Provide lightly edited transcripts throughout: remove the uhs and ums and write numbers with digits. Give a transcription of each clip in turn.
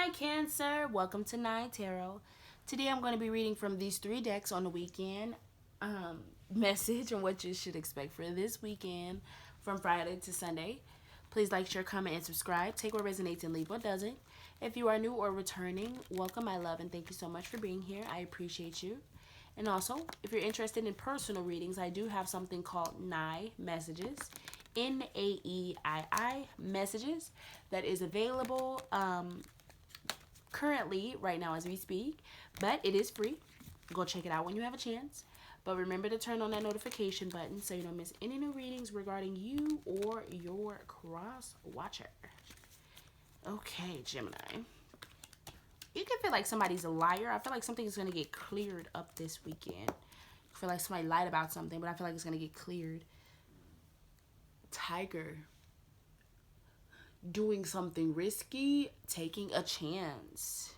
Hi Cancer, welcome to Nine Tarot. Today I'm going to be reading from these three decks on the weekend message on what you should expect for this weekend from Friday to Sunday. Please like, share, comment, and subscribe. Take what resonates and leave what doesn't. If you are new or returning, welcome, my love, and thank you so much for being here. I appreciate you. And also, if you're interested in personal readings, I do have something called NAI Messages. NAEII Messages that is available currently right now as we speak, but it is free. Go check it out when you have a chance. But remember to turn on that notification button so you don't miss any new readings regarding you or your cross watcher. Okay, Gemini. You can feel like somebody's a liar. I feel like something is going to get cleared up this weekend. I feel like somebody lied about something, but I feel like it's going to get cleared. Tiger. Doing something risky, taking a chance.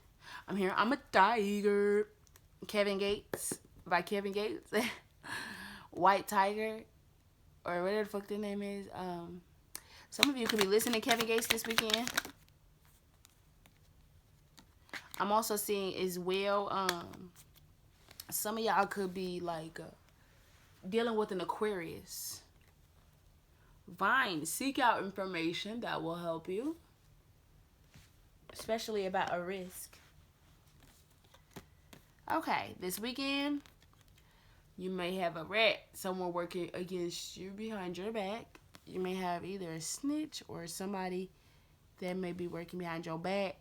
I'm here. I'm a tiger. Kevin Gates by Kevin Gates. White Tiger, or whatever the fuck their name is. Some of you could be listening to Kevin Gates this weekend. I'm also seeing as well, some of y'all could be like dealing with an Aquarius. Fine, seek out information that will help you, especially about a risk. Okay, this weekend, you may have a rat, someone working against you behind your back. You may have either a snitch or somebody that may be working behind your back.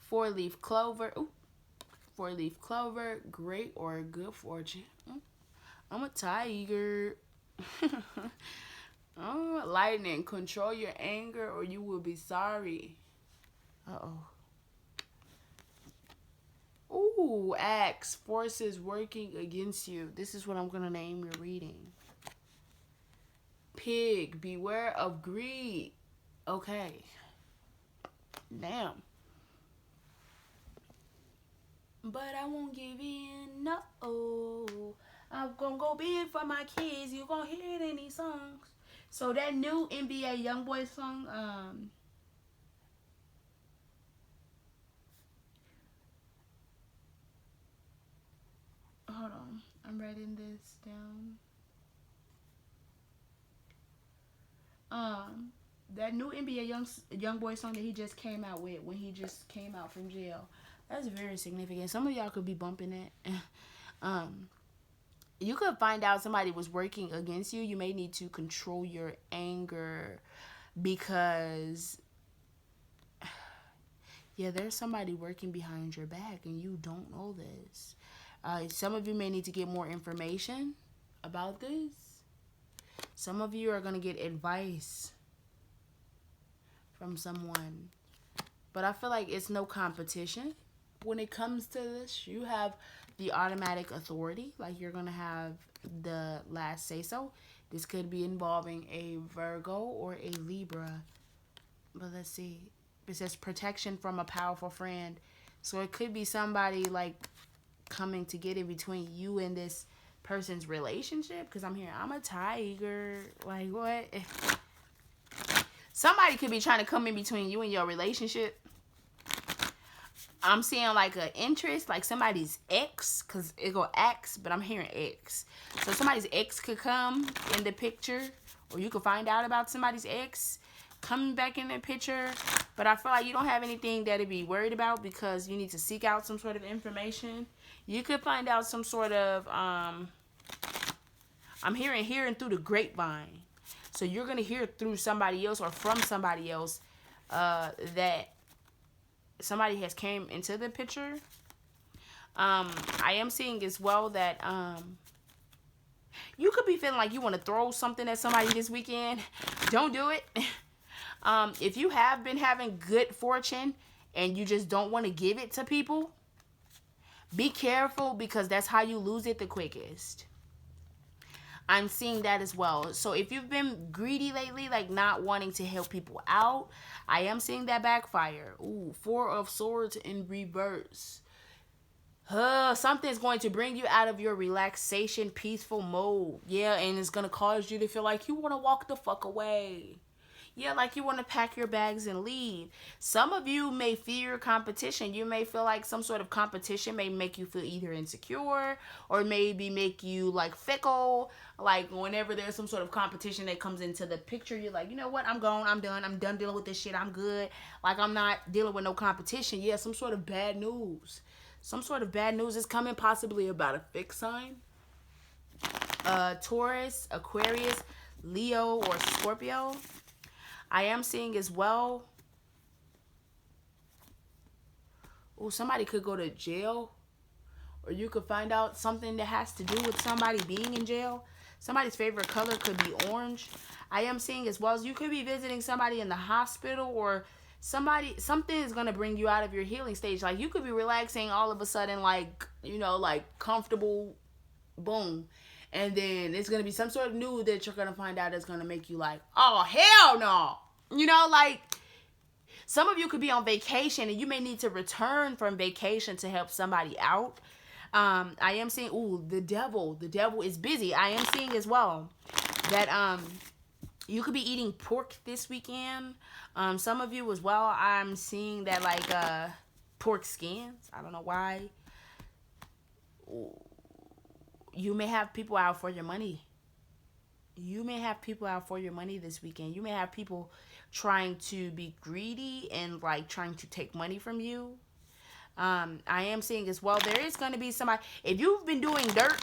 Four-leaf clover. Ooh, four-leaf clover, great or good fortune. I'm a tiger. Oh, lightning, control your anger or you will be sorry. Ooh, axe, forces working against you. This is what I'm gonna name your reading. Pig, beware of greed. Okay. Damn. But I won't give in, no. I'm gonna go big for my kids. You're gonna hear it in these songs. So that new NBA YoungBoy song, hold on, I'm writing this down. That new NBA YoungBoy song that he just came out with when he just came out from jail. That's very significant. Some of y'all could be bumping it. You could find out somebody was working against you. You may need to control your anger because, yeah, there's somebody working behind your back and you don't know this. Some of you may need to get more information about this. Some of you are going to get advice from someone. But I feel like it's no competition. When it comes to this, you have the automatic authority, like you're gonna have the last say so. This could be involving a Virgo or a Libra, but let's see. It says protection from a powerful friend, so it could be somebody like coming to get in between you and this person's relationship. Because I'm here, I'm a tiger. Like, what? Somebody could be trying to come in between you and your relationship. I'm seeing like an interest, like somebody's ex, because it go ex, but I'm hearing ex. So somebody's ex could come in the picture, or you could find out about somebody's ex coming back in the picture. But I feel like you don't have anything that to be worried about because you need to seek out some sort of information. You could find out some sort of, I'm hearing through the grapevine. So you're going to hear through somebody else or from somebody else that somebody has came into the picture. I am seeing as well that you could be feeling like you want to throw something at somebody this weekend. Don't do it. If you have been having good fortune and you just don't want to give it to people, be careful because that's how you lose it the quickest. I'm seeing that as well. So if you've been greedy lately, like not wanting to help people out, I am seeing that backfire. Ooh, Four of Swords in reverse. Something's going to bring you out of your relaxation, peaceful mode. Yeah, and it's going to cause you to feel like you want to walk the fuck away. Yeah, like you want to pack your bags and leave. Some of you may fear competition. You may feel like some sort of competition may make you feel either insecure or maybe make you like fickle. Like whenever there's some sort of competition that comes into the picture, you're like, you know what? I'm gone. I'm done. I'm done dealing with this shit. I'm good. Like I'm not dealing with no competition. Yeah, some sort of bad news. Some sort of bad news is coming, possibly about a fixed sign. Taurus, Aquarius, Leo, or Scorpio. I am seeing as well. Oh, somebody could go to jail. Or you could find out something that has to do with somebody being in jail. Somebody's favorite color could be orange. I am seeing as well as you could be visiting somebody in the hospital, or something is going to bring you out of your healing stage. Like you could be relaxing all of a sudden, like, you know, like comfortable, boom. And then it's going to be some sort of news that you're going to find out that's going to make you like, oh, hell no. You know, like some of you could be on vacation and you may need to return from vacation to help somebody out. I am seeing, ooh, the devil is busy. I am seeing as well that you could be eating pork this weekend. Some of you as well, I'm seeing that like pork skins. I don't know why. Ooh. You may have people out for your money. You may have people out for your money this weekend. You may have people trying to be greedy and like trying to take money from you. I am seeing as well, there is going to be somebody, if you've been doing dirt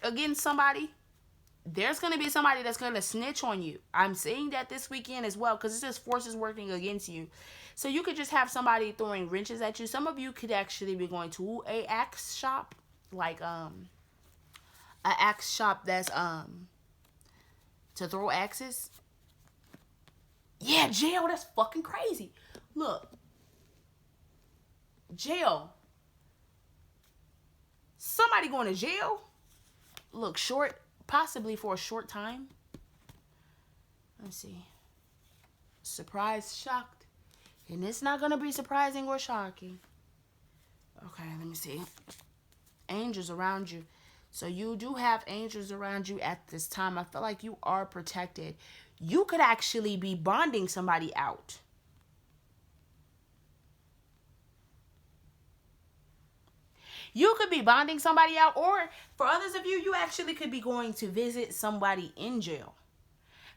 against somebody, there's going to be somebody that's going to snitch on you. I'm seeing that this weekend as well, because it's just forces working against you. So you could just have somebody throwing wrenches at you. Some of you could actually be going to a axe shop, like a axe shop that's to throw axes. Yeah, jail, that's fucking crazy. Look, jail. Somebody going to jail. Look, short, possibly for a short time. Let's see. Surprised, shocked. And it's not going to be surprising or shocking. Okay, let me see. Angels around you. So you do have angels around you at this time. I feel like you are protected. You could actually be bonding somebody out. You could be bonding somebody out, or for others of you, you actually could be going to visit somebody in jail.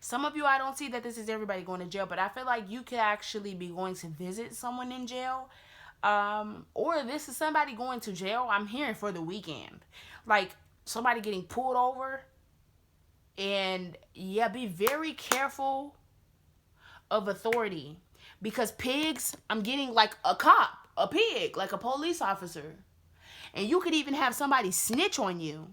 Some of you, I don't see that this is everybody going to jail, but I feel like you could actually be going to visit someone in jail. Or this is somebody going to jail. I'm hearing for the weekend. Like somebody getting pulled over. And yeah, be very careful of authority. Because pigs, I'm getting like a cop, a pig, like a police officer. And you could even have somebody snitch on you.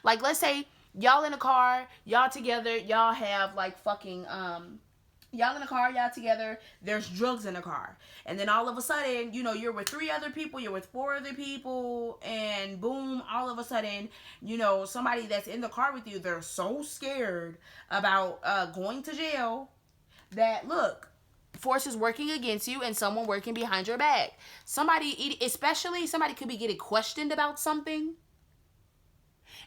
Like, let's say y'all in a car, y'all together, y'all have like fucking, y'all in a car, y'all together, there's drugs in the car. And then all of a sudden, you know, you're with 3 other people, you're with 4 other people, and boom, all of a sudden, you know, somebody that's in the car with you, they're so scared about going to jail that, look, forces working against you and someone working behind your back. Somebody, especially somebody could be getting questioned about something.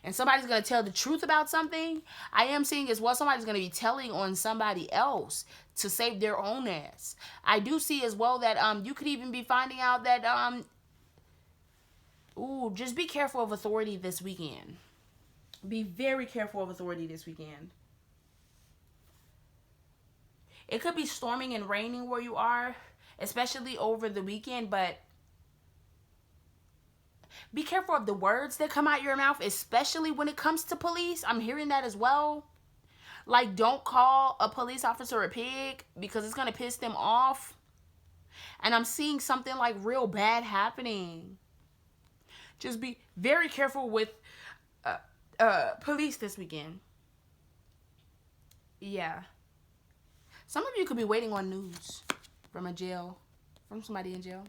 And somebody's going to tell the truth about something. I am seeing as well somebody's going to be telling on somebody else to save their own ass. I do see as well that you could even be finding out that just be careful of authority this weekend. Be very careful of authority this weekend. It could be storming and raining where you are, especially over the weekend, but be careful of the words that come out your mouth, especially when it comes to police. I'm hearing that as well. Like, don't call a police officer a pig because it's going to piss them off. And I'm seeing something like real bad happening. Just be very careful with police this weekend. Yeah. Some of you could be waiting on news from a jail, from somebody in jail.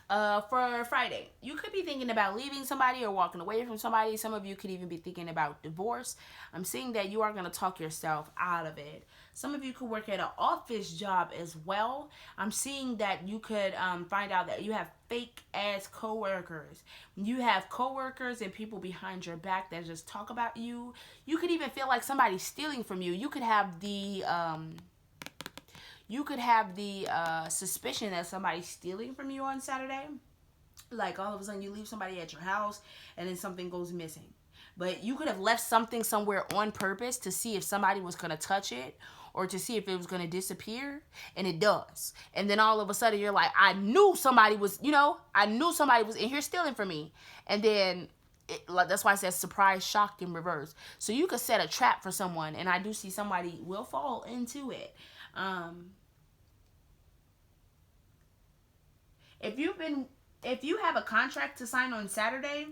For Friday, you could be thinking about leaving somebody or walking away from somebody. Some of you could even be thinking about divorce. I'm seeing that you are going to talk yourself out of it. Some of you could work at an office job as well. I'm seeing that you could find out that you have fake ass coworkers. You have coworkers and people behind your back that just talk about you. You could even feel like somebody's stealing from you. You could have the suspicion that somebody's stealing from you on Saturday. Like all of a sudden you leave somebody at your house and then something goes missing. But you could have left something somewhere on purpose to see if somebody was going to touch it or to see if it was going to disappear. And it does. And then all of a sudden you're like, I knew somebody was in here stealing from me. And then that's why I said surprise, shocked, in reverse. So you could set a trap for someone. And I do see somebody will fall into it. If you have a contract to sign on Saturday,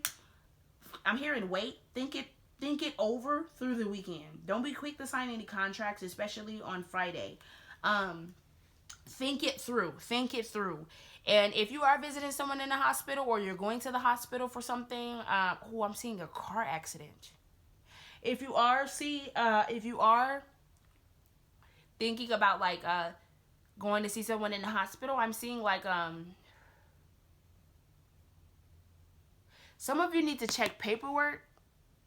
I'm hearing wait. Think it over through the weekend. Don't be quick to sign any contracts, especially on Friday. Think it through. And if you are visiting someone in the hospital or you're going to the hospital for something, I'm seeing a car accident. If you are thinking about like going to see someone in the hospital, I'm seeing like some of you need to check paperwork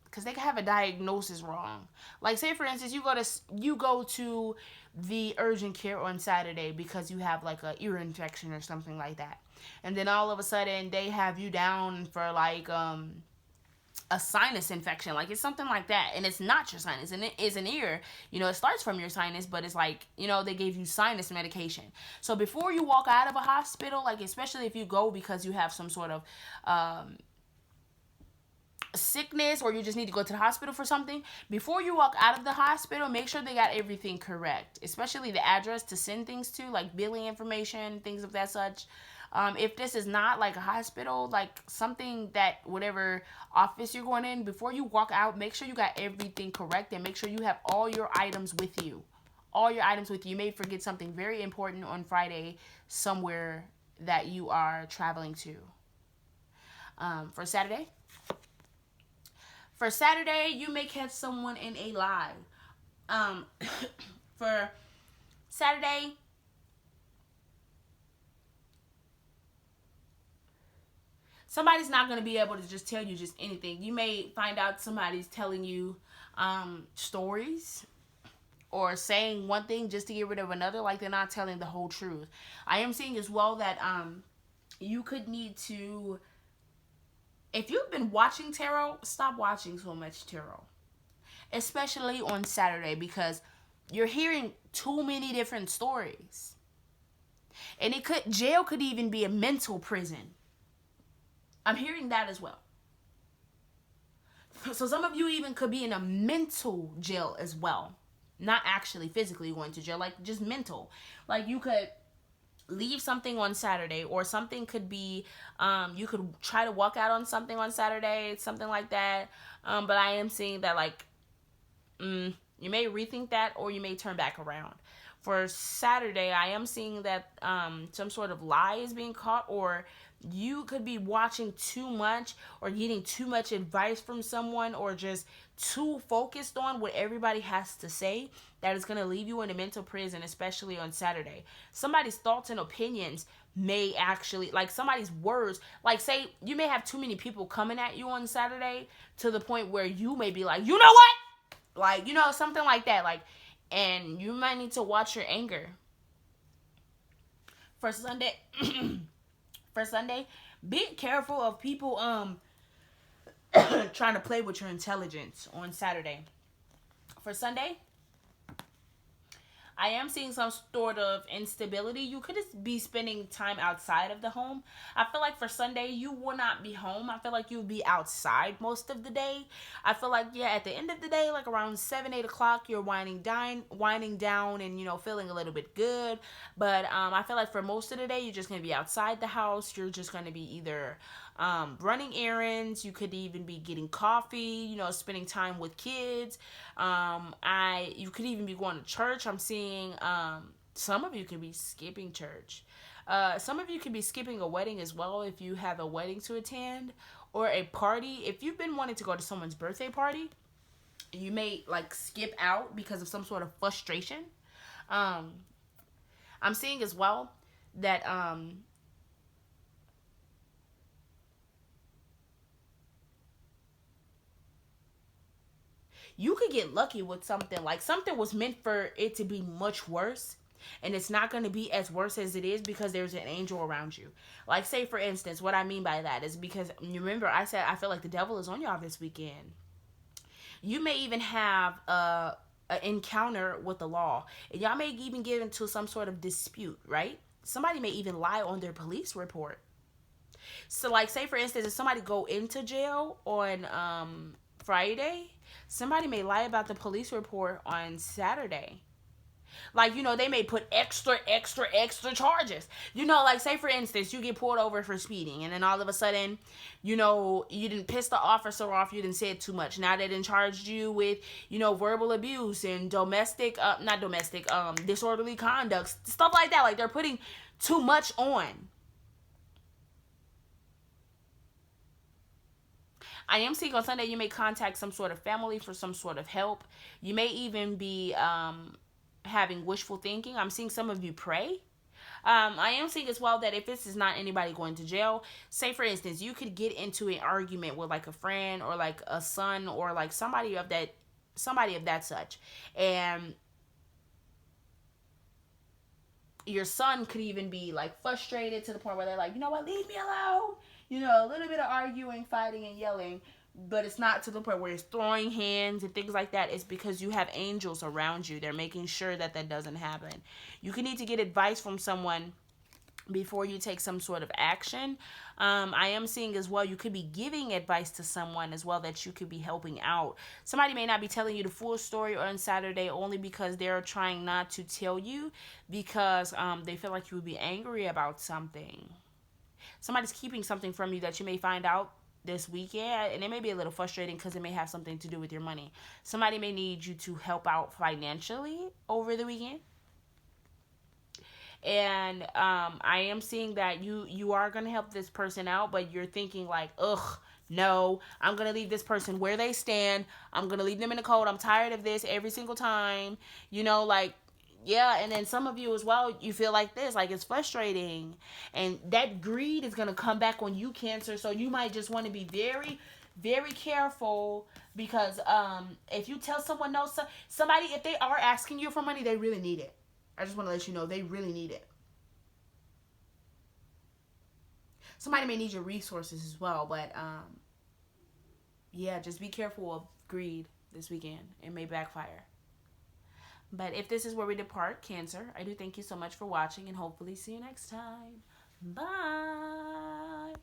because they can have a diagnosis wrong. Like say for instance, you go to the urgent care on Saturday because you have like a ear infection or something like that, and then all of a sudden they have you down for like a sinus infection, like it's something like that, and it's not your sinus, and it is an ear. It starts from your sinus, but it's like they gave you sinus medication. So before you walk out of a hospital, like especially if you go because you have some sort of sickness or you just need to go to the hospital for something, before you walk out of the hospital, make sure they got everything correct, especially the address to send things to, like billing information, things of that such. If this is not like a hospital, like something that whatever office you're going in, before you walk out, make sure you got everything correct and make sure you have all your items with you. You may forget something very important on Friday somewhere that you are traveling to. For Saturday, you may catch someone in a live. For Saturday, somebody's not going to be able to just tell you just anything. You may find out somebody's telling you stories or saying one thing just to get rid of another, like they're not telling the whole truth. I am seeing as well that you could need to, if you've been watching tarot, stop watching so much tarot, especially on Saturday, because you're hearing too many different stories. And jail could even be a mental prison. I'm hearing that as well. So some of you even could be in a mental jail as well. Not actually physically going to jail, like just mental. Like you could leave something on Saturday, or something could be, you could try to walk out on something on Saturday, something like that. But I am seeing that like, you may rethink that or you may turn back around. For Saturday, I am seeing that some sort of lie is being caught, or you could be watching too much or getting too much advice from someone, or just too focused on what everybody has to say, that is going to leave you in a mental prison, especially on Saturday. Somebody's thoughts and opinions may actually, like somebody's words, like say you may have too many people coming at you on Saturday to the point where you may be like, you know what? Like, something like that. Like, and you might need to watch your anger. For Sunday, be careful of people trying to play with your intelligence on Saturday. For Sunday, I am seeing some sort of instability. You could just be spending time outside of the home. I feel like for Sunday, you will not be home. I feel like you'll be outside most of the day. I feel like, at the end of the day, like around 7, 8 o'clock, you're winding down and, feeling a little bit good. But I feel like for most of the day, you're just going to be outside the house. You're just going to be either running errands. You could even be getting coffee, spending time with kids. You could even be going to church. I'm seeing Some of you could be skipping church. Some of you could be skipping a wedding as well if you have a wedding to attend, or a party. If you've been wanting to go to someone's birthday party, you may like skip out because of some sort of frustration. Um, I'm seeing as well that you could get lucky with something, like something was meant for it to be much worse, and it's not going to be as worse as it is because there's an angel around you. Like, say for instance, what I mean by that is because you remember I said I feel like the devil is on y'all this weekend. You may even have an encounter with the law, and y'all may even get into some sort of dispute, right? Somebody may even lie on their police report. So, like, say for instance, if somebody go into jail on Friday, somebody may lie about the police report on Saturday. Like, they may put extra charges. Like, say for instance, you get pulled over for speeding, and then all of a sudden, you didn't piss the officer off, you didn't say it too much. Now they didn't charge you with, verbal abuse and not domestic, disorderly conduct, stuff like that. Like, they're putting too much on. I am seeing on Sunday you may contact some sort of family for some sort of help. You may even be having wishful thinking. I'm seeing some of you pray. I am seeing as well that if this is not anybody going to jail, say for instance, you could get into an argument with like a friend or like a son or like somebody of that such, and your son could even be like frustrated to the point where they're like, you know what, leave me alone. A little bit of arguing, fighting, and yelling, but it's not to the point where it's throwing hands and things like that. It's because you have angels around you. They're making sure that doesn't happen. You can need to get advice from someone before you take some sort of action. I am seeing as well, you could be giving advice to someone as well that you could be helping out. Somebody may not be telling you the full story on Saturday only because they're trying not to tell you because they feel like you would be angry about something. Somebody's keeping something from you that you may find out this weekend, and it may be a little frustrating because it may have something to do with your money. Somebody may need you to help out financially over the weekend. And I am seeing that you are going to help this person out, but you're thinking like, ugh, no, I'm going to leave this person where they stand. I'm going to leave them in the cold. I'm tired of this every single time. Like, yeah. And then some of you as well, you feel like this, like it's frustrating. And that greed is going to come back on you, Cancer. So you might just want to be very, very careful because if you tell someone no, somebody, if they are asking you for money, they really need it. I just want to let you know they really need it. Somebody may need your resources as well, but yeah, just be careful of greed this weekend. It may backfire. But if this is where we depart, Cancer, I do thank you so much for watching and hopefully see you next time. Bye.